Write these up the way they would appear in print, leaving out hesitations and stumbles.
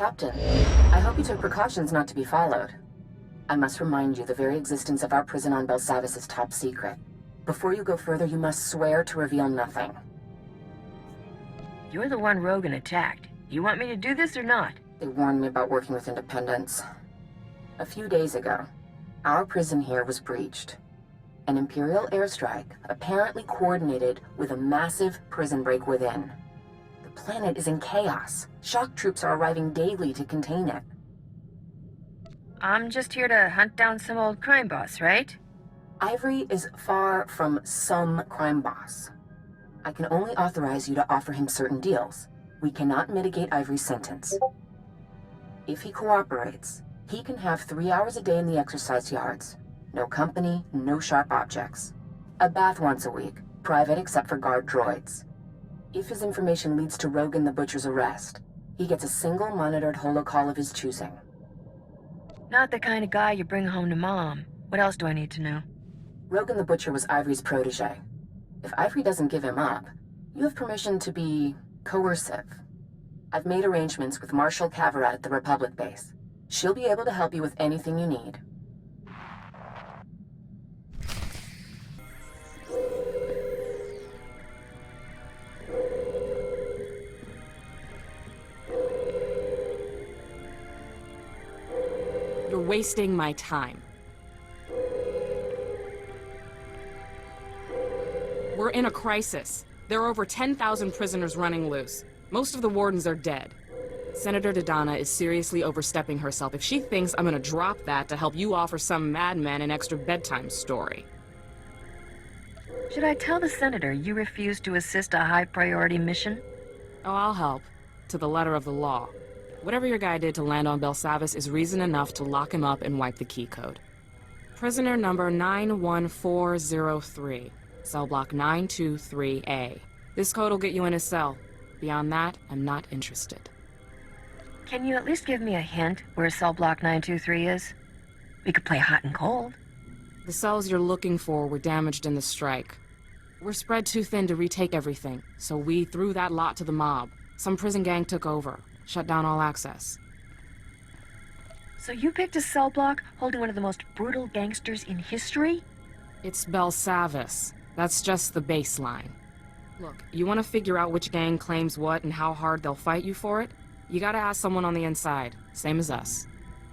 Captain, I hope you took precautions not to be followed. I must remind you the very existence of our prison on Belsavis is top secret. Before you go further, you must swear to reveal nothing. You're the one Rogan attacked. You want me to do this or not? They warned me about working with independents. A few days ago, our prison here was breached. An Imperial airstrike, apparently coordinated with a massive prison break within. The planet is in chaos. Shock troops are arriving daily to contain it. I'm just here to hunt down some old crime boss, right? Ivory is far from some crime boss. I can only authorize you to offer him certain deals. We cannot mitigate Ivory's sentence. If he cooperates, he can have 3 hours a day in the exercise yards. No company, no sharp objects. A bath once a week, private except for guard droids. If his information leads to Rogan the Butcher's arrest, he gets a single monitored holocall of his choosing. Not the kind of guy you bring home to Mom. What else do I need to know? Rogan the Butcher was Ivory's protege. If Ivory doesn't give him up, you have permission to be coercive. I've made arrangements with Marshal Cavarat at the Republic base. She'll be able to help you with anything you need. You're wasting my time. We're in a crisis. There are over 10,000 prisoners running loose. Most of the wardens are dead. Senator Dodonna is seriously overstepping herself if she thinks I'm gonna drop that to help you offer some madman an extra bedtime story. Should I tell the Senator you refuse to assist a high-priority mission? Oh, I'll help. To the letter of the law. Whatever your guy did to land on Belsavis is reason enough to lock him up and wipe the key code. Prisoner number 91403. Cell block 923A. This code will get you in his cell. Beyond that, I'm not interested. Can you at least give me a hint where cell block 923 is? We could play hot and cold. The cells you're looking for were damaged in the strike. We're spread too thin to retake everything, so we threw that lot to the mob. Some prison gang took over, shut down all access. So you picked a cell block holding one of the most brutal gangsters in history? It's Belsavis. That's just the baseline. Look, you want to figure out which gang claims what and how hard they'll fight you for it? You gotta ask someone on the inside, same as us.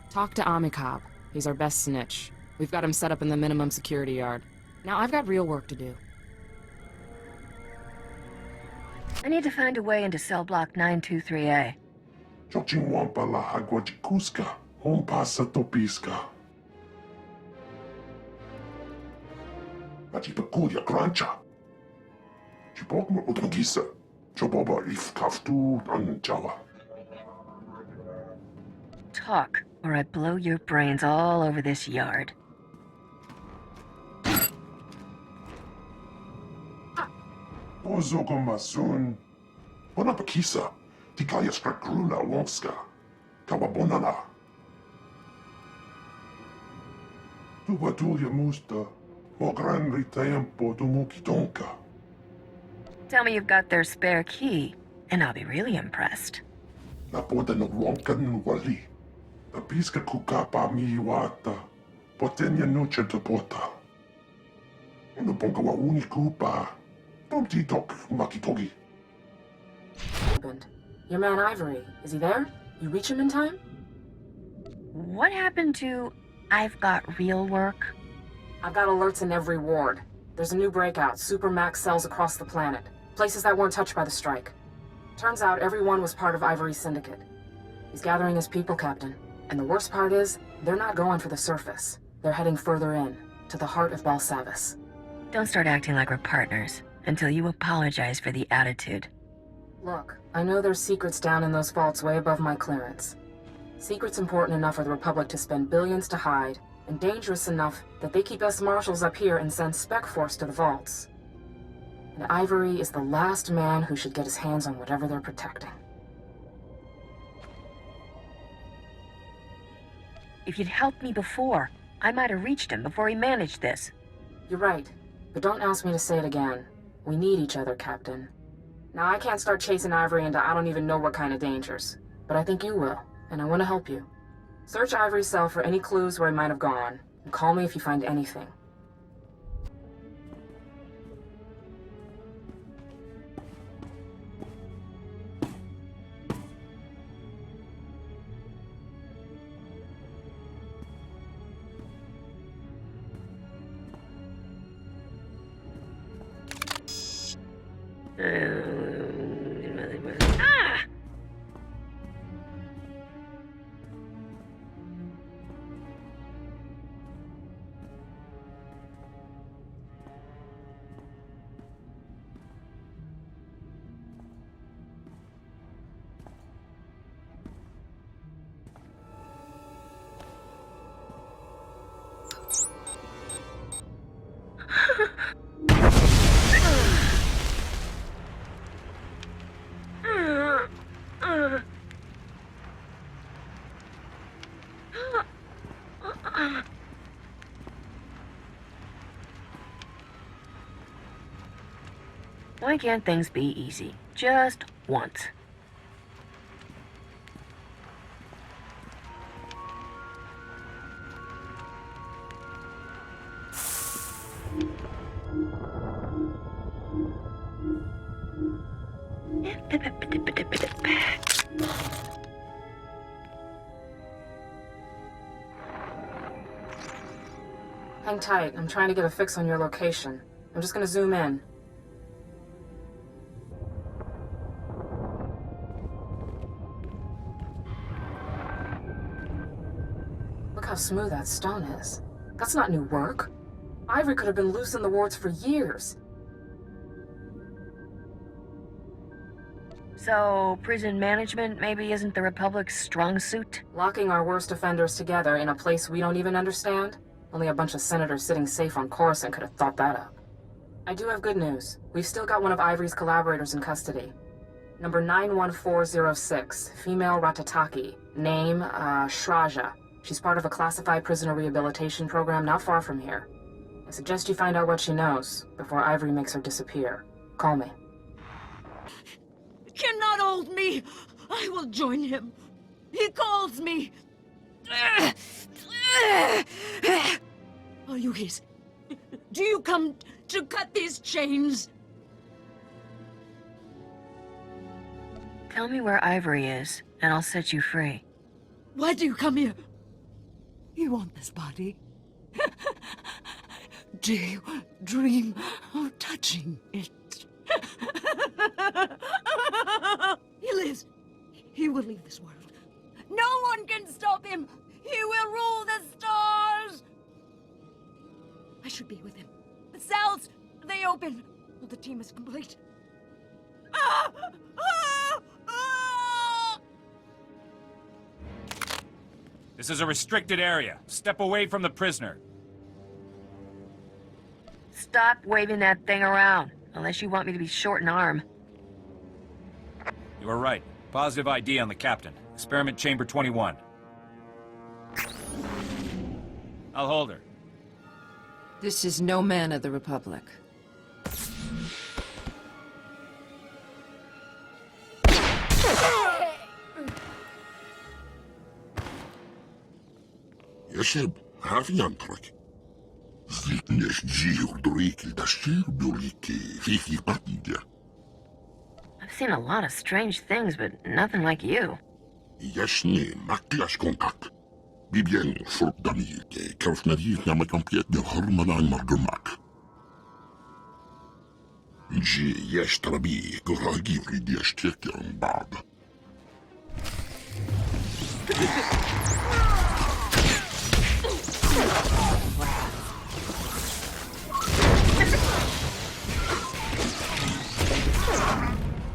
Talk to Amikab. He's our best snitch. We've got him set up in the minimum security yard. Now I've got real work to do. I need to find a way into cell block 923A. Chochinwampa la Haguachikuska, Hompasa Topiska. Machipakuya Grancha. Chipokma Utangisa, Choboba if Kaftu and Java. Talk, or I blow your brains all over this yard. Ozogo Masun. Bonapakisa, Tikaya Strakrula Wonska, Kawabonana. Tubatulia Musta, Mogranri Tempo Tumukitonka. Tell me you've got their spare key, and I'll be really impressed. Napoda no Wonkan Wali. The Piska Kukapa Miwata, Potenia Nucha Topota. No Ponkawa Unikupa, Tomti Tok Makitogi. Happened. Your man Ivory, is he there? You reach him in time? What happened to I've got real work? I've got alerts in every ward. There's a new breakout, supermax cells across the planet. Places that weren't touched by the strike. Turns out everyone was part of Ivory's syndicate. He's gathering his people, Captain. And the worst part is, they're not going for the surface. They're heading further in, to the heart of Belsavis. Don't start acting like we're partners until you apologize for the attitude. Look, I know there's secrets down in those vaults way above my clearance. Secrets important enough for the Republic to spend billions to hide, and dangerous enough that they keep us marshals up here and send Spec Force to the vaults. And Ivory is the last man who should get his hands on whatever they're protecting. If you'd helped me before, I might have reached him before he managed this. You're right, but don't ask me to say it again. We need each other, Captain. Now, I can't start chasing Ivory into I don't even know what kind of dangers, but I think you will. and I want to help you. Search Ivory's cell for any clues where he might have gone, and call me if you find anything. Ah! Why can't things be easy? Just once. Hang tight, I'm trying to get a fix on your location. I'm just gonna zoom in. Look how smooth that stone is. That's not new work. Ivory could have been loose in the wards for years. So, prison management maybe isn't the Republic's strong suit? Locking our worst offenders together in a place we don't even understand? Only a bunch of senators sitting safe on Coruscant could have thought that up. I do have good news. We've still got one of Ivory's collaborators in custody. Number 91406, female Ratataki. Name, Shraja. She's part of a classified prisoner rehabilitation program not far from here. I suggest you find out what she knows before Ivory makes her disappear. Call me. Cannot hold me. I will join him. He calls me. Are you his? Do you come to cut these chains? Tell me where Ivory is, and I'll set you free. Why do you come here? You want this body? Do you dream of touching it? He lives. He will leave this world. No one can stop him. He will rule the stars. I should be with him. The cells, they open. The team is complete. Ah! Ah! Ah! This is a restricted area. Step away from the prisoner. Stop waving that thing around, unless you want me to be short in arm. You were right. Positive ID on the captain. Experiment Chamber 21. I'll hold her. This is no man of the Republic. يشب هافيانترك زيتنش جيور دريكي دشير بريكي فيكي قطيجة I've seen a lot of strange things, but nothing like you. يشني مكلاش كونكاك بيبين فرق دميك كيف نريك نعمل كمبيات بهرملان مرجمك جي يشتربي كراجي وريد يشتكي عن بعض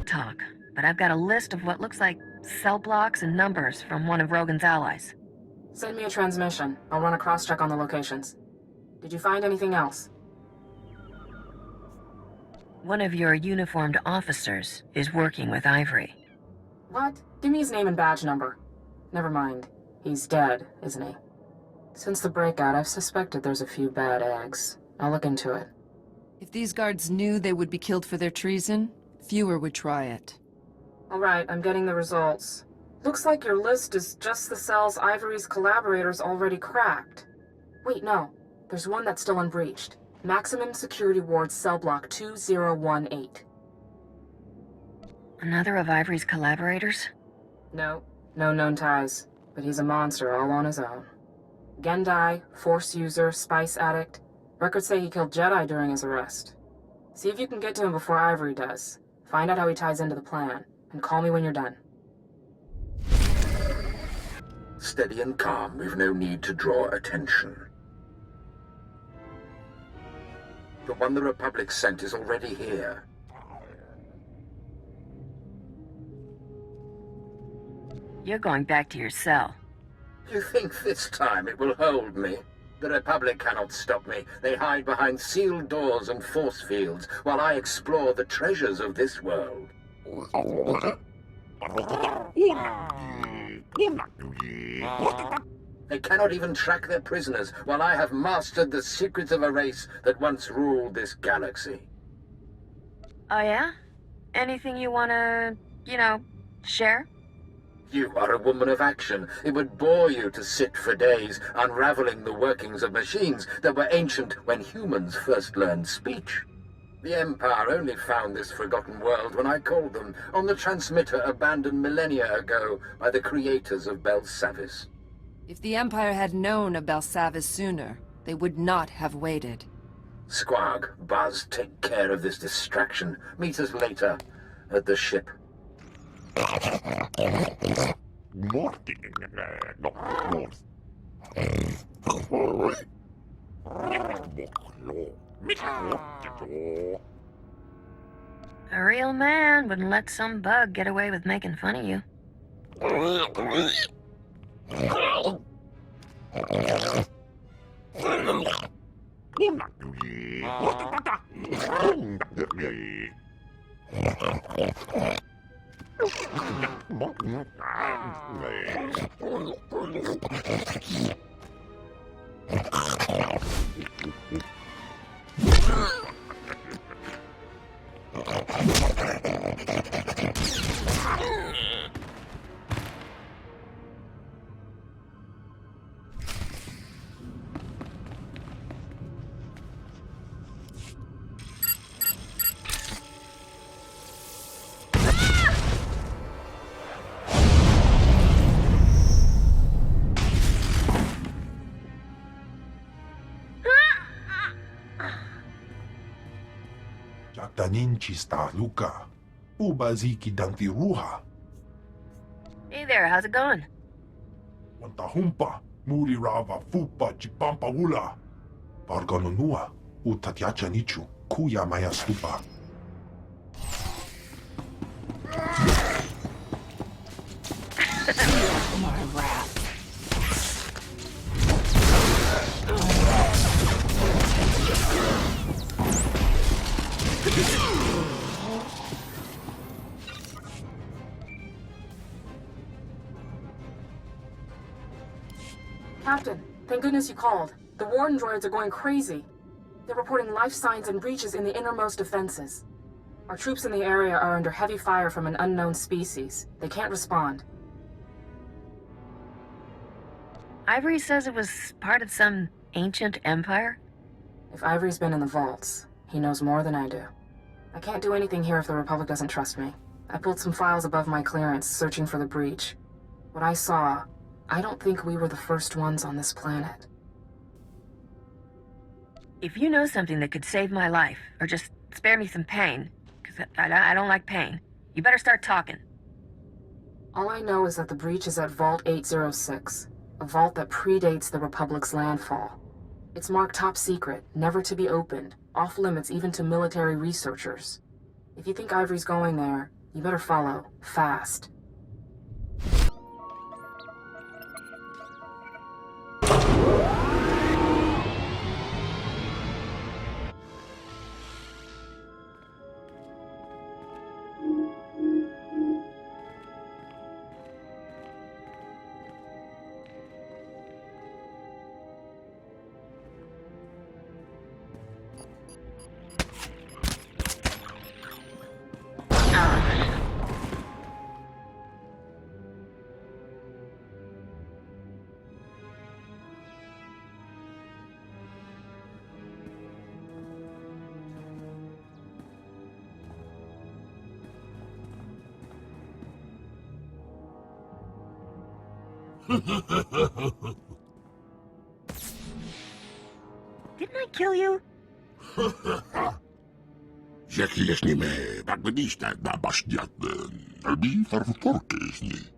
Talk, but I've got a list of what looks like cell blocks and numbers from one of Rogan's allies. Send me a transmission. I'll run a cross-check on the locations. Did you find anything else? One of your uniformed officers is working with Ivory. What? Give me his name and badge number. Never mind. He's dead, isn't he? Since the breakout, I've suspected there's a few bad eggs. I'll look into it. If these guards knew they would be killed for their treason, fewer would try it. All right, I'm getting the results. Looks like your list is just the cells Ivory's collaborators already cracked. Wait, no. There's one that's still unbreached. Maximum Security Ward Cell Block 2018. Another of Ivory's collaborators? No known ties. But he's a monster all on his own. Gendai, Force user, spice addict. Records say he killed Jedi during his arrest. See if you can get to him before Ivory does. Find out how he ties into the plan, and call me when you're done. Steady and calm, we've no need to draw attention. The one the Republic sent is already here. You're going back to your cell. You think this time it will hold me? The Republic cannot stop me. They hide behind sealed doors and force fields while I explore the treasures of this world. They cannot even track their prisoners while I have mastered the secrets of a race that once ruled this galaxy. Oh yeah? Anything you wanna, share? You are a woman of action. It would bore you to sit for days unraveling the workings of machines that were ancient when humans first learned speech. The Empire only found this forgotten world when I called them on the transmitter abandoned millennia ago by the creators of Belsavis. If the Empire had known of Belsavis sooner, they would not have waited. Squag, Buzz, take care of this distraction. Meet us later at the ship. A real man wouldn't let some bug get away with making fun of you. Tanin chista Luca. Ubaziki danti ruha. Hey there, how's it going? Wantahumpa. Muri rava fupa chipampa ula. Parganonua. Utatyacha nichu. Kuya maya stupa. My wrath. Captain, thank goodness you called. The Warden droids are going crazy. They're reporting life signs and breaches in the innermost defenses. Our troops in the area are under heavy fire from an unknown species. They can't respond. Ivory says it was part of some ancient empire? If Ivory's been in the vaults, he knows more than I do. I can't do anything here if the Republic doesn't trust me. I pulled some files above my clearance, searching for the breach. What I saw, I don't think we were the first ones on this planet. If you know something that could save my life, or just spare me some pain, because I don't like pain, you better start talking. All I know is that the breach is at Vault 806, a vault that predates the Republic's landfall. It's marked top secret, never to be opened, off limits even to military researchers. If you think Ivory's going there, you better follow, fast. Didn't I kill you? Jakie z nim bagniszta na bastiaten, albi farforkesni.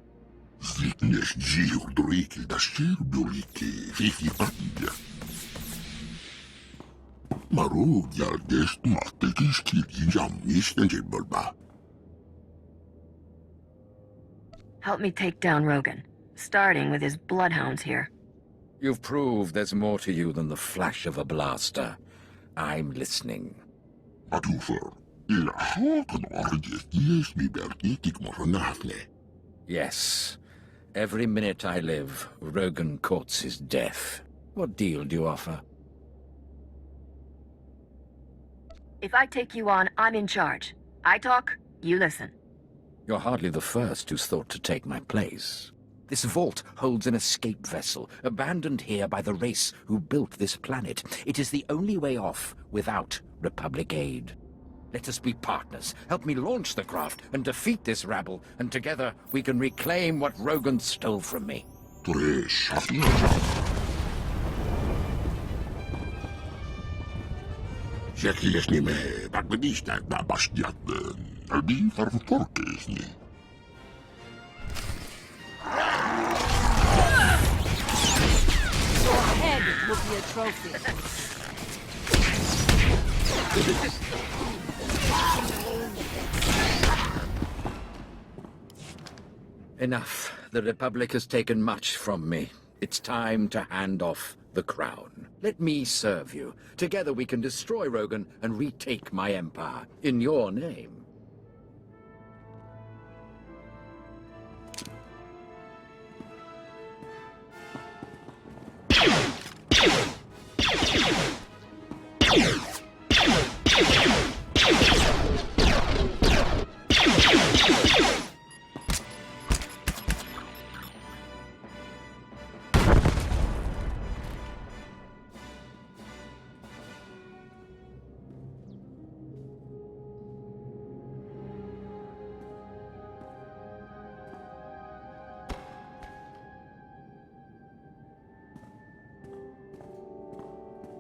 Zlikniesz dziur driki da ścierbuliki, fifi patia. Maru jaldest mattekis kilki jammis tenjibulba. Help me take down Rogan, starting with his bloodhounds here. You've proved there's more to you than the flash of a blaster. I'm listening. Atufer, ila hakan arjes diesmi berkitik moronafne. Yes. Every minute I live, Rogan courts his death. What deal do you offer? If I take you on, I'm in charge. I talk, you listen. You're hardly the first who's thought to take my place. This vault holds an escape vessel, abandoned here by the race who built this planet. It is the only way off without Republic aid. Let us be partners. Help me launch the craft and defeat this rabble, and together we can reclaim what Rogan stole from me. Jakie z nim bagniszta na bastiaten, albi farforkesni. Your head will be a trophy. Enough. The Republic has taken much from me. It's time to hand off the crown. Let me serve you. Together we can destroy Rogan and retake my empire in your name.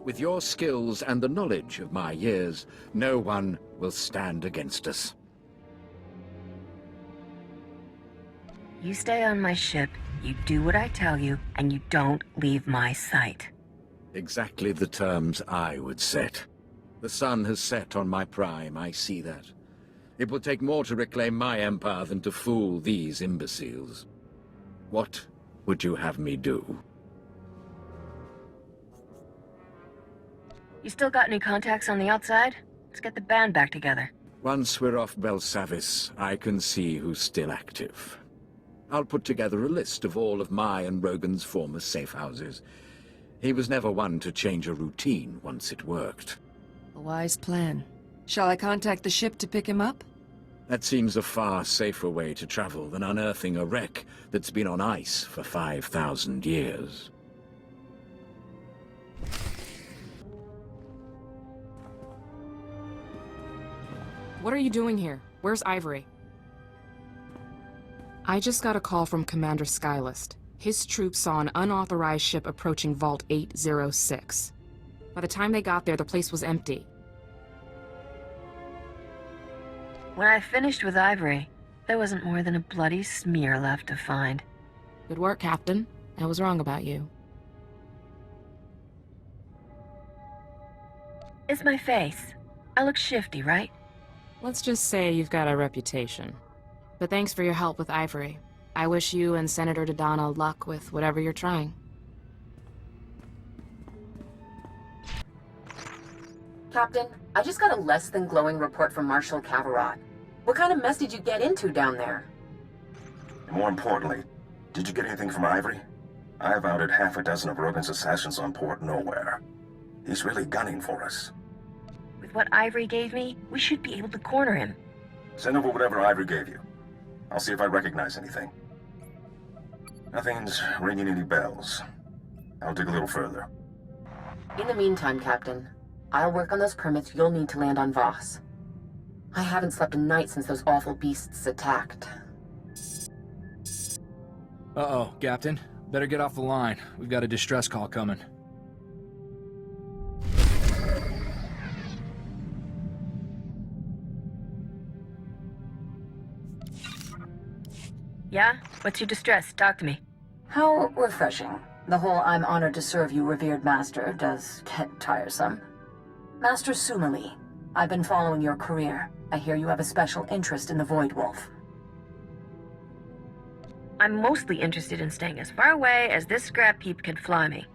With your skills and the knowledge of my years, no one will stand against us. You stay on my ship, you do what I tell you, and you don't leave my sight. Exactly the terms I would set. The sun has set on my prime, I see that. It will take more to reclaim my empire than to fool these imbeciles. What would you have me do? You still got any contacts on the outside? Let's get the band back together. Once we're off Belsavis, I can see who's still active. I'll put together a list of all of my and Rogan's former safe houses. He was never one to change a routine once it worked. A wise plan. Shall I contact the ship to pick him up? That seems a far safer way to travel than unearthing a wreck that's been on ice for 5,000 years. What are you doing here? Where's Ivory? I just got a call from Commander Skylist. His troops saw an unauthorized ship approaching Vault 806. By the time they got there, the place was empty. When I finished with Ivory, there wasn't more than a bloody smear left to find. Good work, Captain. I was wrong about you. It's my face. I look shifty, right? Let's just say you've got a reputation. But thanks for your help with Ivory. I wish you and Senator Dodonna luck with whatever you're trying. Captain, I just got a less than glowing report from Marshal Cavarot. What kind of mess did you get into down there? More importantly, did you get anything from Ivory? I've outed half a dozen of Rogan's assassins on Port Nowhere. He's really gunning for us. With what Ivory gave me, we should be able to corner him. Send over whatever Ivory gave you. I'll see if I recognize anything. Nothing's ringing any bells. I'll dig a little further. In the meantime, Captain, I'll work on those permits you'll need to land on Voss. I haven't slept a night since those awful beasts attacked. Uh-oh, Captain. Better get off the line. We've got a distress call coming. Yeah? What's your distress? Talk to me. How refreshing. The whole "I'm honored to serve you, revered master" does get tiresome. Master Sumali, I've been following your career. I hear you have a special interest in the Void Wolf. I'm mostly interested in staying as far away as this scrap heap can fly me.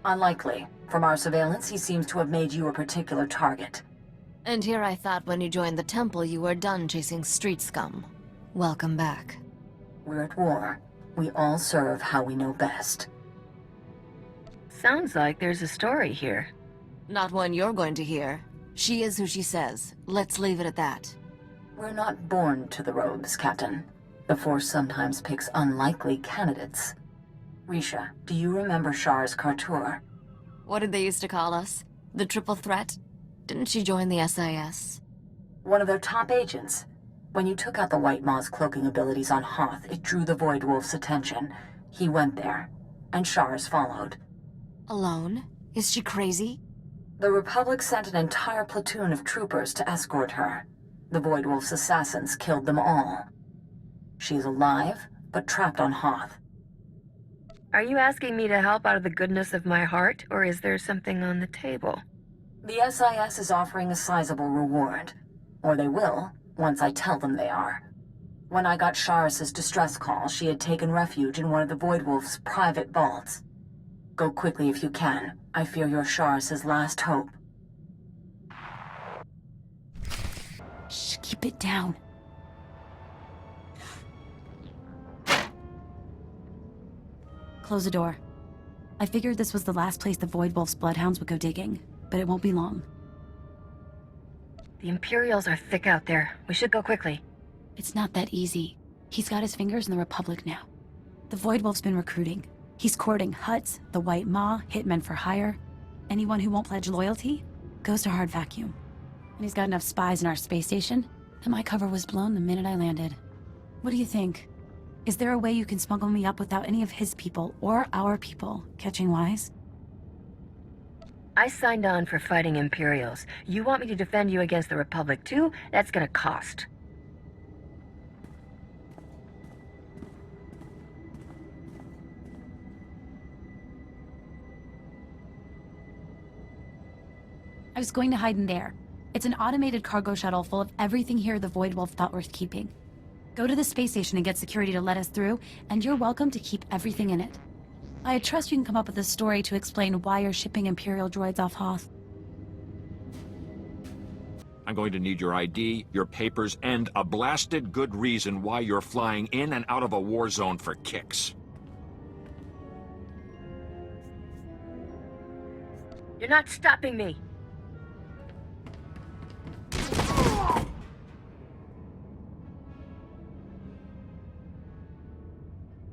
Unlikely. From our surveillance, he seems to have made you a particular target. And here I thought when you joined the temple you were done chasing street scum. Welcome back. We're at war. We all serve how we know best. Sounds like there's a story here. Not one you're going to hear. She is who she says. Let's leave it at that. We're not born to the robes, Captain. The Force sometimes picks unlikely candidates. Risha, do you remember Char's Kartur? What did they used to call us? The Triple Threat? Didn't she join the SIS? One of their top agents. When you took out the White Maw's cloaking abilities on Hoth, it drew the Void Wolf's attention. He went there, and Char's followed. Alone? Is she crazy? The Republic sent an entire platoon of troopers to escort her. The Void Wolf's assassins killed them all. She's alive, but trapped on Hoth. Are you asking me to help out of the goodness of my heart, or is there something on the table? The SIS is offering a sizable reward. Or they will, once I tell them they are. When I got Charis's distress call, she had taken refuge in one of the Void Wolf's private vaults. Go quickly if you can. I fear you're Charis's last hope. Shh, keep it down. Close the door. I figured this was the last place the Void Wolf's bloodhounds would go digging, but it won't be long. The Imperials are thick out there. We should go quickly. It's not that easy. He's got his fingers in the Republic now. The Void Wolf's been recruiting. He's courting Hutts, the White Maw, hitmen for hire. Anyone who won't pledge loyalty goes to hard vacuum. And he's got enough spies in our space station that my cover was blown the minute I landed. What do you think? Is there a way you can smuggle me up without any of his people or our people catching wise? I signed on for fighting Imperials. You want me to defend you against the Republic too? That's gonna cost. I was going to hide in there. It's an automated cargo shuttle full of everything here the Void Wolf thought worth keeping. Go to the space station and get security to let us through, and you're welcome to keep everything in it. I trust you can come up with a story to explain why you're shipping Imperial droids off Hoth. I'm going to need your ID, your papers, and a blasted good reason why you're flying in and out of a war zone for kicks. You're not stopping me!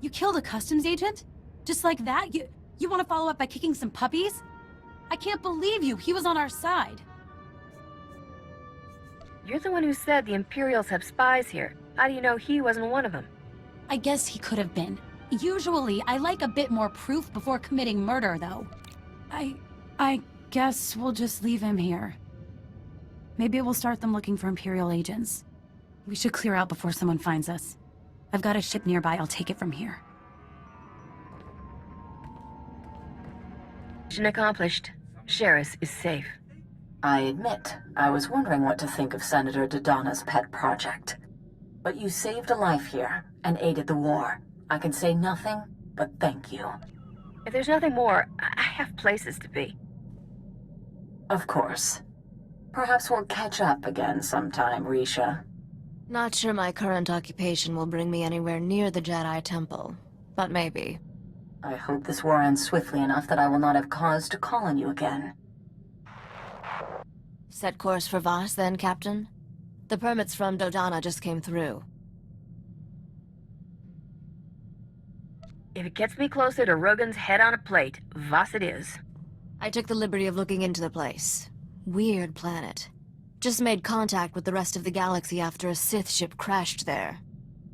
You killed a customs agent? Just like that? You want to follow up by kicking some puppies? I can't believe you. He was on our side. You're the one who said the Imperials have spies here. How do you know he wasn't one of them? I guess he could have been. Usually, I like a bit more proof before committing murder, though. I guess we'll just leave him here. Maybe we'll start them looking for Imperial agents. We should clear out before someone finds us. I've got a ship nearby. I'll take it from here. Mission accomplished. Sheris is safe. I admit, I was wondering what to think of Senator Dodonna's pet project. But you saved a life here, and aided the war. I can say nothing but thank you. If there's nothing more, I have places to be. Of course. Perhaps we'll catch up again sometime, Risha. Not sure my current occupation will bring me anywhere near the Jedi Temple, but maybe. I hope this war ends swiftly enough that I will not have cause to call on you again. Set course for Voss then, Captain? The permits from Dodonna just came through. If it gets me closer to Rogan's head on a plate, Voss it is. I took the liberty of looking into the place. Weird planet. Just made contact with the rest of the galaxy after a Sith ship crashed there.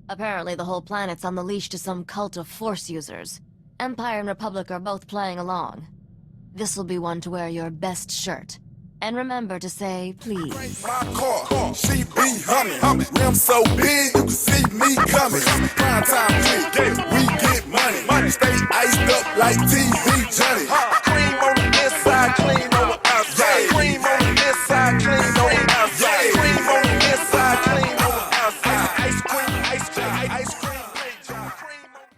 Apparently the whole planet's on the leash to some cult of Force users. Empire and Republic are both playing along. This'll be one to wear your best shirt. And remember to say please. My car, she be humming. Rim so big, you can see me coming. Prime time click, we get money. Stay iced up like TV.